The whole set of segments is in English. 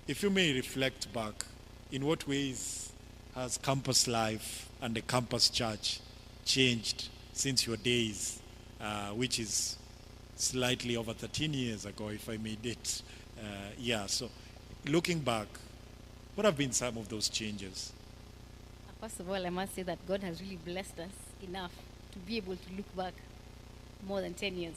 if you may reflect back, in what ways has campus life and the campus church changed since your days, which is slightly over 13 years ago, if I may date? So looking back, what have been some of those changes? First of all, I must say that God has really blessed us enough to be able to look back more than 10 years.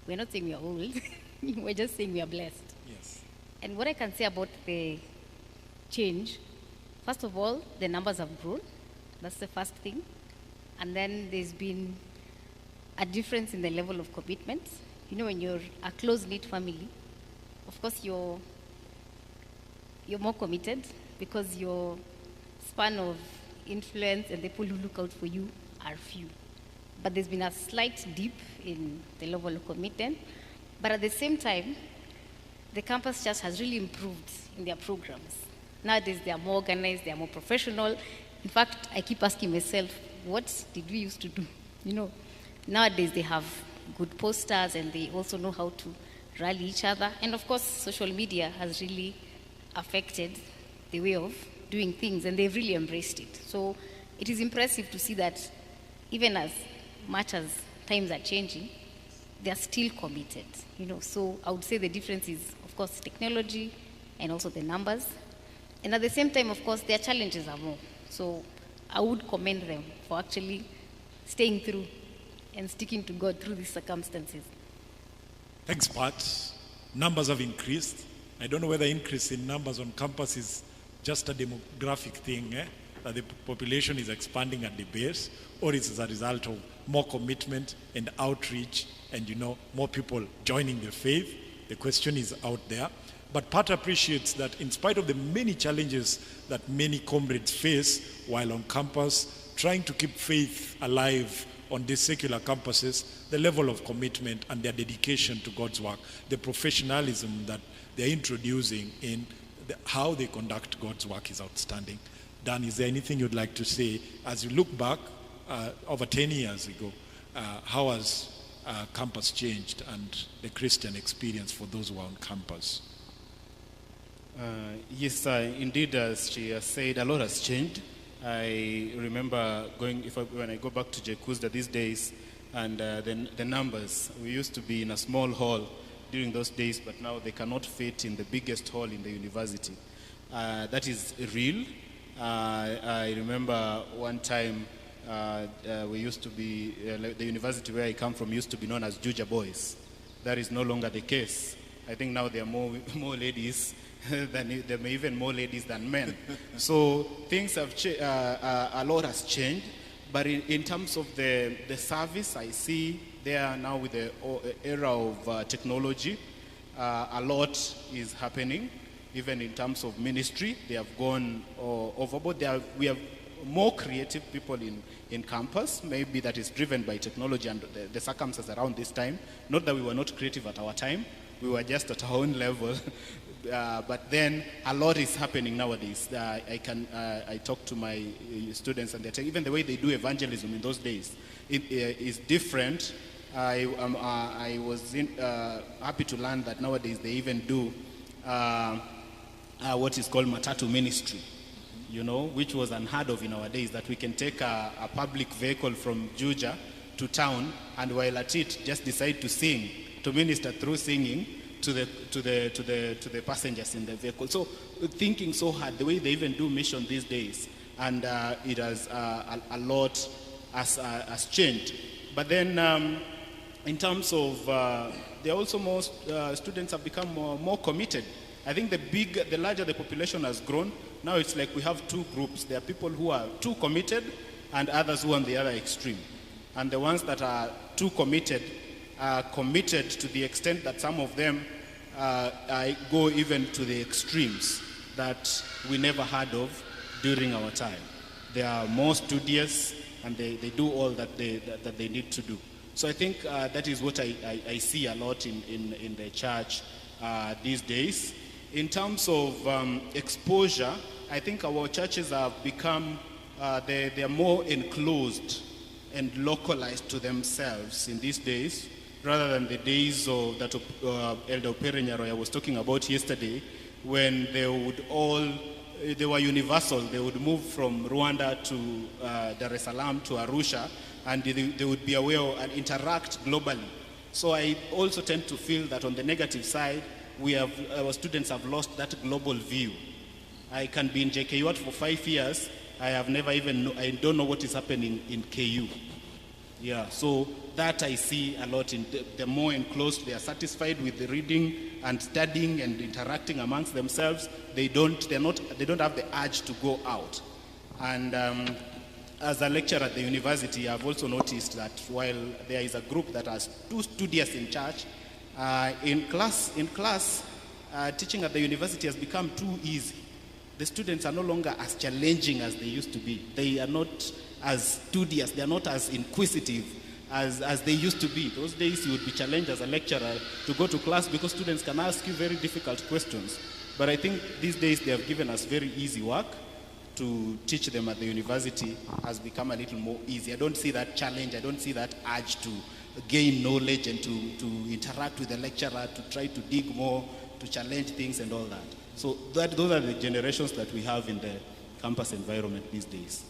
We're not saying we are old. We're just saying we are blessed. Yes. And what I can say about the change, first of all, the numbers have grown. That's the first thing. And then there's been a difference in the level of commitment. You know, when you're a close-knit family, of course you're more committed because your span of influence and the people who look out for you are few. But there's been a slight dip in the level of commitment. But at the same time, the campus church has really improved in their programs. Nowadays, they are more organized, they are more professional. In fact, I keep asking myself, what did we used to do? You know, nowadays they have good posters and they also know how to rally each other. And of course, social media has really affected the way of doing things, and they've really embraced it. So it is impressive to see that even as much as times are changing, they are still committed. You know, so I would say the difference is, of course, technology and also the numbers. And at the same time, of course, their challenges are more. So I would commend them for actually staying through and sticking to God through these circumstances. Thanks, Pat. Numbers have increased. I don't know whether increase in numbers on campus is just a demographic thing, that the population is expanding at the base, or it's as a result of more commitment and outreach and, you know, more people joining the faith. The question is out there. But Pat appreciates that in spite of the many challenges that many comrades face while on campus, trying to keep faith alive on these secular campuses, the level of commitment and their dedication to God's work, the professionalism that they're introducing in how they conduct God's work is outstanding. Dan, is there anything you'd like to say as you look back over 10 years ago? How has campus changed and the Christian experience for those who are on campus? Yes, indeed, as she has said, a lot has changed. I remember when I go back to Jekusta these days, and the numbers, we used to be in a small hall during those days, but now they cannot fit in the biggest hall in the university. That is real. I remember one time we used to be, the university where I come from used to be known as Juja Boys. That is no longer the case. I think now there are more ladies than there may even more ladies than men. So things have a lot has changed. But in terms of the service, I see there now with the era of technology, a lot is happening. Even in terms of ministry, they have gone overboard. We have more creative people in campus. Maybe that is driven by technology and the circumstances around this time. Not that we were not creative at our time. We were just at our own level. But then a lot is happening nowadays. I talk to my students and they tell even the way they do evangelism in those days is different. I was happy to learn that nowadays they even do what is called matatu ministry, you know, which was unheard of in our days, that we can take a public vehicle from Juja to town, and while at it just decide to sing, to minister through singing to the passengers in the vehicle. So thinking so hard, the way they even do mission these days, and it has a lot has changed. But then in terms of, there are also most students have become more committed. I think the larger the population has grown, now it's like we have two groups. There are people who are too committed and others who are on the other extreme. And the ones that are too committed are committed to the extent that some of them go even to the extremes that we never heard of during our time. They are more studious and they do all that they need to do. So I think that is what I see a lot in the church these days. In terms of exposure, I think our churches have become, they are more enclosed and localized to themselves in these days, rather than the days that Elder Perenyaroya was talking about yesterday, when they were universal. They would move from Rwanda to Dar es Salaam to Arusha, and they would be aware and interact globally. So I also tend to feel that on the negative side, our students have lost that global view. I can be in JKU for 5 years. I don't know what is happening in KU. Yeah, so that I see a lot. The more enclosed they are satisfied with the reading and studying and interacting amongst themselves, they don't have the urge to go out. And as a lecturer at the university, I've also noticed that while there is a group that has too studious in church, in class, teaching at the university has become too easy. The students are no longer as challenging as they used to be. They are not as studious, they are not as inquisitive as they used to be. Those days you would be challenged as a lecturer to go to class because students can ask you very difficult questions. But I think these days they have given us very easy work. To teach them at the university has become a little more easy. I don't see that challenge, I don't see that urge to gain knowledge and to interact with the lecturer, to try to dig more, to challenge things and all that. So those are the generations that we have in the campus environment these days.